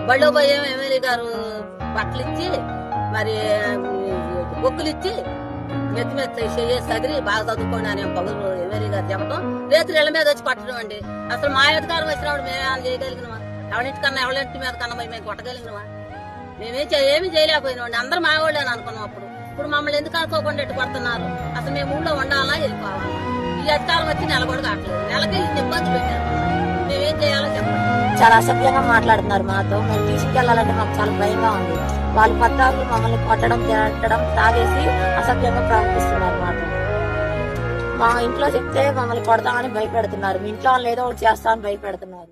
బళ్ళో పోయే ఎమ్మెల్యే గారు బట్టలు ఇచ్చి మరి బొక్కులు ఇచ్చి మెత్తి మెత్త సదిరి బాగా చదువుకోండి అని పగులు ఎమ్మెల్యే గారు చెప్పడం రేతులు ఇళ్ల మీద వచ్చి పట్టడం అండి. అసలు మా అధికారం వచ్చినప్పుడు మేమేమైనా చేయగలిగినవా? ఎవరింటికన్నా ఎవరింటి మీద కన్నా మేము కొట్టగలిగినవా? ఏమి చేయలేకపోయినామండి. అందరూ మా వాళ్ళని అనుకున్నాం. ఇప్పుడు మమ్మల్ని ఎందుకు అనుకోకుండా ఎట్టు కొడుతున్నారు? అసలు మేము ఊళ్ళో ఉండాలా వెళ్ళిపోవాలా? ఈ అధికారం వచ్చి నెల కూడా కావట్లేదు. నెలకి ఇన్ని ఇబ్బంది పెట్టారు. మేమేం చేయాలో చెప్పండి. చాలా అసభ్యంగా మాట్లాడుతున్నారు మాతో. మేము తీసుకెళ్లాలంటే మాకు చాలా భయంగా ఉంది. వాళ్ళు పద్దాకులు మమ్మల్ని కొట్టడం తిరగడం తాగేసి అసభ్యంగా ప్రవర్తిస్తున్నారు మాతో. మా ఇంట్లో చెప్తే మమ్మల్ని కొడతామని భయపెడుతున్నారు. మీ ఇంట్లో వాళ్ళు ఏదో ఒకటి చేస్తామని భయపెడుతున్నారు.